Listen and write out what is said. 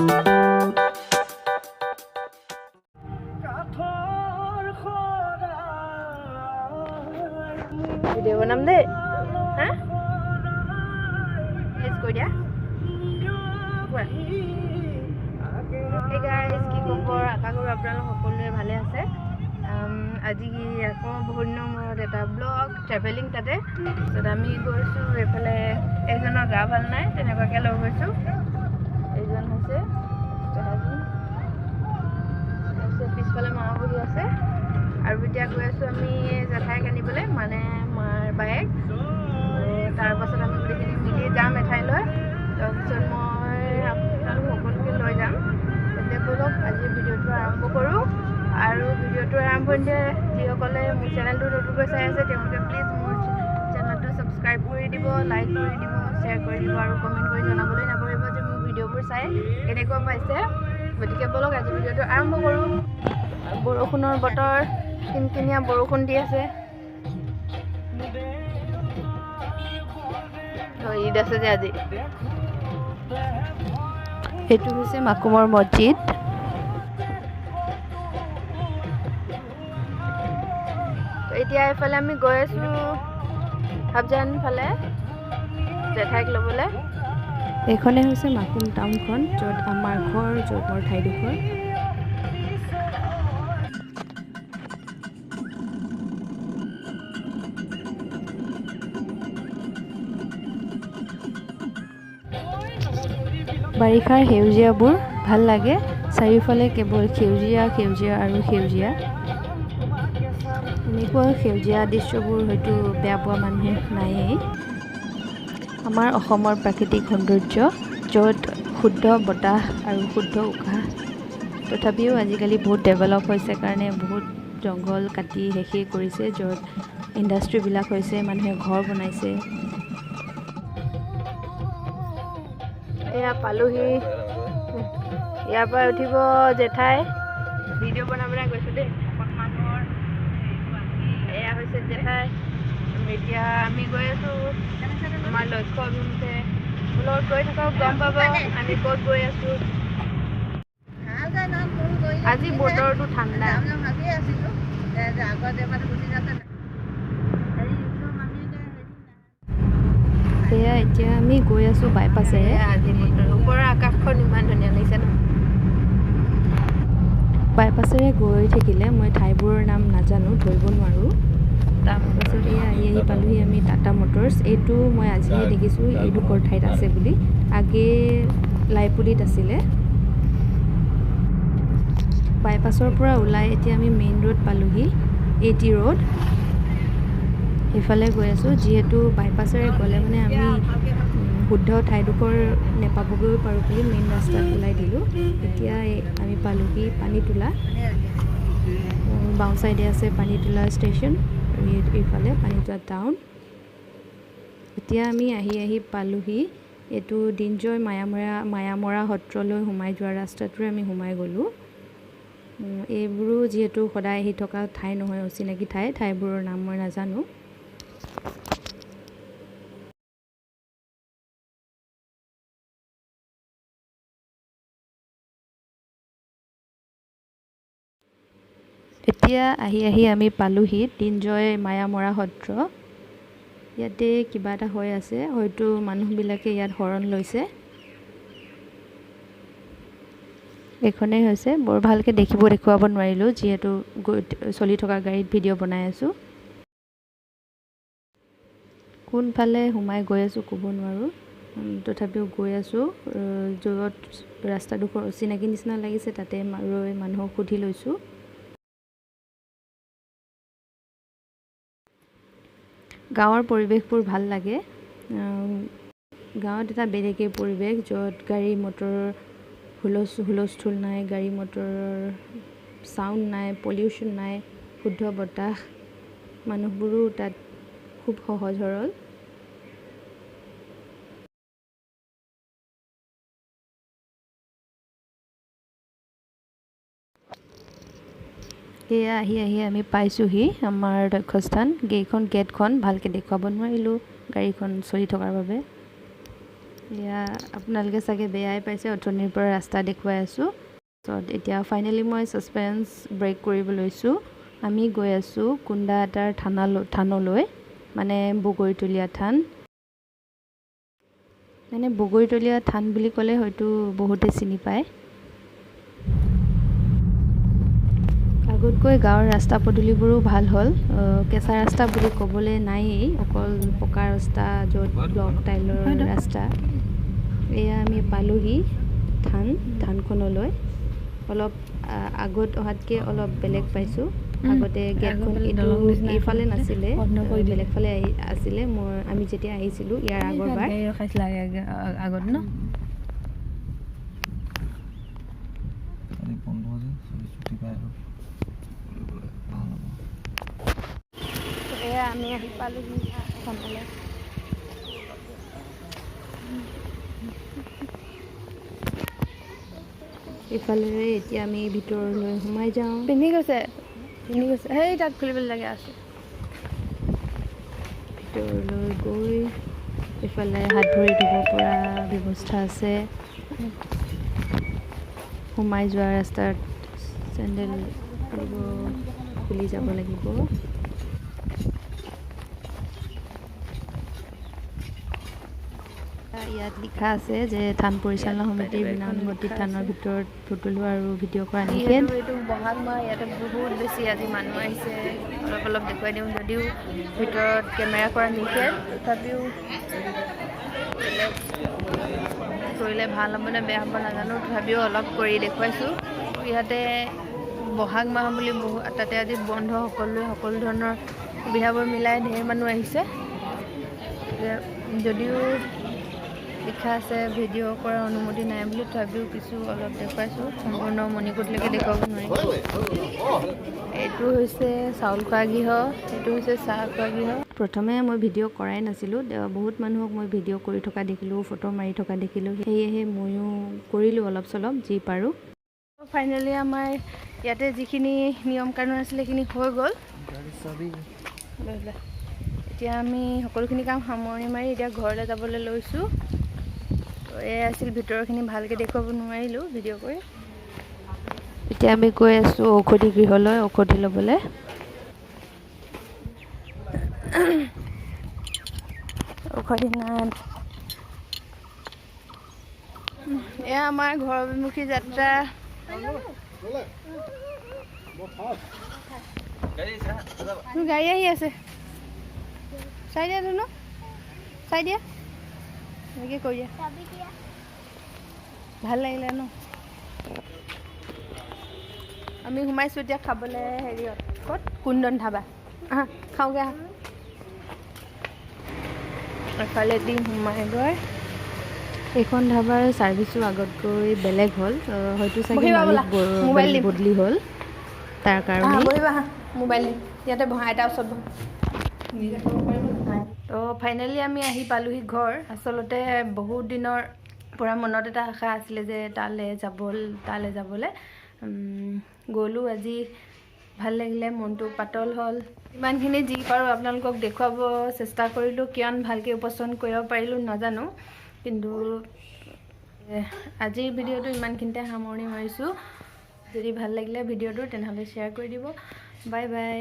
Video বনাম দেই হা এজ কৈ দিয়া কোৱা হে গাইজ কি খবৰ আশা কৰোঁ আপোনালোক সকলোৱে ভালে আছে আজি আকৌ বহুত দিনৰ মূৰত এটা ব্লগ ট্ৰেভেলিং তাতে তাৰপিছত আমি গৈছোঁ এইফালে এজনৰ গা ভাল নাই তেনেকুৱাকৈ লগ গৈছোঁ এইজন হৈছে পিছফালে মা বহি আছে আৰু এতিয়া গৈ আছোঁ আমি জেঠাইক আনিবলৈ মানে মাৰ বায়েক তাৰ পাছত আমি গোটেইখিনি মিলি যাম এঠাইলৈ তাৰপিছত মই আপোনালোক সকলোকে লৈ যাম তেতিয়া ব'লক আজি ভিডিঅ'টো আৰম্ভ কৰোঁ আৰু ভিডিঅ'টো আৰম্ভণিতে যিসকলে মোৰ চেনেলটো নতুনকৈ চাই আছে তেওঁলোকে প্লিজ মোৰ চেনেলটো ছাবস্ক্ৰাইব কৰি দিব লাইক কৰি দিব শ্বেয়াৰ কৰি দিব আৰু কমেণ্ট কৰি জনাবলৈ নাপাহৰিব যে মোৰ ভিডিঅ'বোৰ চাই কেনেকুৱা পাইছে গতিকে ব'লক আজি ভিডিঅ'টো আৰম্ভ কৰোঁ বৰষুণৰ বতৰ কিনকিনীয়া বৰষুণ দি আছে ঈদ আছে যে আজি এইটো হৈছে মাকুমৰ মছজিদ এতিয়া এইফালে আমি গৈ আছোঁ হাবজান ফালে জেঠাইক ল'বলৈ এইখনে হৈছে মাকুম টাউনখন য'ত আমাৰ ঘৰ য'ত মোৰ ঠাইডোখৰ বাৰিষাৰ সেউজীয়াবোৰ ভাল লাগে চাৰিওফালে কেৱল সেউজীয়া সেউজীয়া আৰু সেউজীয়া এনেকুৱা সেউজীয়া দৃশ্যবোৰ হয়তো বেয়া পোৱা মানুহে নায়েই আমাৰ অসমৰ প্ৰাকৃতিক সৌন্দৰ্য য'ত শুদ্ধ বতাহ আৰু শুদ্ধ উশাহ তথাপিও আজিকালি বহুত ডেভেলপ হৈছে কাৰণে বহুত জংঘল কাটি শেষেই কৰিছে য'ত ইণ্ডাষ্ট্ৰীবিলাক হৈছে মানুহে ঘৰ বনাইছে এয়া পালোহি ইয়াৰ পৰা উঠিব জেঠাই ভিডিঅ' বনাবলৈ গৈছোঁ দেই মানুহৰ এয়া হৈছে জেঠাই এতিয়া আমি গৈ আছোঁ আমাৰ লক্ষ্য অভিমুখে লগত গৈ থাকক গম পাব আমি ক'ত গৈ আছোঁ আজি বতৰটো ঠাণ্ডা সেয়া এতিয়া আমি গৈ আছোঁ বাইপাছেৰে আজি বতৰ ওপৰৰ আকাশখন ইমান ধুনীয়া লাগিছে ন বাইপাছেৰে গৈ থাকিলে মই ঠাইবোৰৰ নাম নাজানো ধৰিব নোৱাৰোঁ তাৰপাছত এয়া আহি পালোহি আমি টাটা মটৰ্ছ এইটো মই আজিহে দেখিছোঁ এইডোখৰ ঠাইত আছে বুলি আগে লাইপুলিত আছিলে বাইপাছৰ পৰা ওলাই এতিয়া আমি মেইন ৰোড পালোহি এটি ৰোড এইফালে গৈ আছোঁ যিহেতু বাইপাছেৰে গ'লে মানে আমি শুদ্ধ ঠাইডোখৰ নেপাবগৈ পাৰোঁ বুলি মেইন ৰাস্তাত ওলাই দিলোঁ এতিয়া আমি পালোহি পানীতোলা বাওঁ চাইডে আছে পানীতোলা ষ্টেচন আৰু এইফালে পানীতোলা টাউন এতিয়া আমি আহি পালোহি এইটো দিনজয় মায়ামৰা সত্ৰলৈ সোমাই যোৱা ৰাস্তাটোৰে আমি সোমাই গ'লোঁ এইবোৰো যিহেতু সদায় আহি থকা ঠাই নহয় অচিনাকি ঠাইবোৰৰ নাম মই নাজানো এতিয়া আহি আমি পালোহি দিনজয় মায়ামৰা সত্ৰ ইয়াতে কিবা এটা হৈ আছে হয়তো মানুহবিলাকে ইয়াত শৰণ লৈছে এইখনেই হৈছে বৰ ভালকৈ দেখুৱাব নোৱাৰিলোঁ যিহেতু চলি থকা গাড়ীত ভিডিঅ' বনাই আছোঁ কোনফালে সোমাই গৈ আছোঁ ক'ব নোৱাৰোঁ তথাপিও গৈ আছোঁ য'ত ৰাস্তাডোখৰ অচিনাকি নিচিনা লাগিছে তাতে ৰৈ মানুহক সুধি লৈছোঁ গাঁৱৰ পৰিৱেশবোৰ ভাল লাগে গাঁৱত এটা বেলেগেই পৰিৱেশ য'ত গাড়ী মটৰৰ হুলস্থুল নাই গাড়ী মটৰৰ চাউণ্ড নাই পলিউশ্যন নাই শুদ্ধ বতাহ মানুহবোৰো তাত খুব সহজ সৰল এয়া আহি আমি পাইছোঁহি আমাৰ লক্ষ্যস্থান গেটখন ভালকৈ দেখুৱাব নোৱাৰিলোঁ গাড়ীখন চলি থকাৰ বাবে এয়া আপোনালোকে চাগে বেয়াই পাইছে, অথনিৰ পৰা ৰাস্তা দেখুৱাই আছোঁ। তাৰপিছত এতিয়া ফাইনেলি মই ছাছপেন্স ব্ৰেক কৰিব লৈছোঁ। আমি গৈ আছোঁ কুন্দা এটাৰ থানলৈ, মানে বগৰীতলীয়া থান। মানে বগৰীতলীয়া থান বুলি ক'লে হয়তো বহুতে চিনি পায়। আগতকৈ গাঁৱৰ ৰাস্তা পদূলিবোৰো ভাল হ'ল। কেঁচা ৰাস্তা বুলি ক'বলৈ নায়েই, অকল পকা ৰাস্তা, য'ত ব্লক টাইলৰ ৰাস্তা। এয়া আমি পালোহি থানখনলৈ। অলপ আগত অহাতকৈ অলপ বেলেগ পাইছোঁ। আগতে গেটখন এইফালে নাছিলে, বেলেগ ফালে আছিলে। আমি যেতিয়া আহিছিলোঁ ইয়াৰ আগৰবাৰ। আগত ন এয়া আমি আহি পালোহি থানলৈ। ইফালেৰে এতিয়া আমি ভিতৰলৈ সোমাই যাওঁ। পিন্ধি গৈছে সেই তাত খুলিবলৈ লাগে আছে। ভিতৰলৈ গৈ ইফালে হাত ভৰি ধুব পৰা ব্যৱস্থা আছে। সোমাই যোৱা ৰাস্তাত চেণ্ডেল খুলি যাব লাগিব। ইয়াত লিখা আছে যে থান পৰিচালনা সমিতিৰ বিনা অনুমতিত থানৰ ভিতৰত ফটো লোৱা আৰু ভিডিঅ' কৰা নিষেধ। এইটো বহাগ মাহ, ইয়াতে বহুত বেছি আজি মানুহ আহিছে। অলপ দেখুৱাই দিওঁ, যদিও ভিতৰত কেমেৰা কৰা নিষেধ, তথাপিও কৰিলে ভাল হ'ব নে বেয়া হ'ব নাজানো, তথাপিও অলপ কৰি দেখুৱাইছোঁ। ইয়াতে বহাগ মাহ বুলি তাতে আজি বন্ধ, সকলো ধৰণৰ সুবিধাবোৰ মিলাই ঢেৰ মানুহ আহিছে। যদিও লিখা আছে ভিডিঅ' কৰাৰ অনুমতি নাই বুলি, তথাপিও কিছু অলপ দেখুৱাইছোঁ। সম্পূৰ্ণ মণিকোটলৈকে দেখুৱাব নোৱাৰিম। এইটো হৈছে চাউল খোৱা গৃহ, এইটো হৈছে চাহ খোৱা গৃহ। প্ৰথমে মই ভিডিঅ' কৰাই নাছিলোঁ, বহুত মানুহক মই ভিডিঅ' কৰি থকা দেখিলোঁ, ফটো মাৰি থকা দেখিলোঁ, সেয়েহে ময়ো কৰিলোঁ অলপ চলপ যি পাৰোঁ। ফাইনেলি আমাৰ ইয়াতে যিখিনি নিয়ম কানুন আছিলে সেইখিনি হৈ গ'ল। এতিয়া আমি সকলোখিনি কাম সামৰণি মাৰি এতিয়া ঘৰলৈ যাবলৈ লৈছোঁ। এয়া আছিল ভিতৰৰখিনি, ভালকৈ দেখুৱাব নোৱাৰিলোঁ ভিডিঅ' কৰি। এতিয়া আমি গৈ আছোঁ ঔষধি গৃহলৈ ঔষধি ল'বলৈ। ঔষধি নাই। এয়া আমাৰ ঘৰ অভিমুখী যাত্ৰা। গাড়ী আহি আছে, চাই দিয়া ধুনু, চাই দিয়া, এনেকৈ কৰি দিয়া। ভাল লাগিলে ন? আমি সোমাইছোঁ এতিয়া খাবলৈ হেৰিয়ত, ক'ত? কুন্দন ধাবা। আহা খাওঁগৈ আহা। এফালে দি সোমাই গৈ এইখন ধাবাৰ ছাৰ্ভিচো আগতকৈ বেলেগ হ'ল, হয়তো চাগে বদলি হ'ল তাৰ কাৰণে। মোবাইল ইয়াতে বহা, এটা ওচৰত বহা। তো ফাইনেলি আমি আহি পালোহি ঘৰ। আচলতে বহুত দিনৰ পৰা মনত এটা আশা আছিলে যে তালৈ যাবলৈ। গ'লোঁ আজি, ভাল লাগিলে, মনটো পাতল হ'ল। ইমানখিনি যি পাৰোঁ আপোনালোকক দেখুৱাব চেষ্টা কৰিলোঁ। কিমান ভালকৈ উপস্থাপন কৰিব পাৰিলোঁ নাজানো, কিন্তু আজিৰ ভিডিঅ'টো ইমানখিনিতে সামৰণি মাৰিছোঁ। যদি ভাল লাগিলে ভিডিঅ'টো তেনেহ'লে শ্বেয়াৰ কৰি দিব। Bye bye.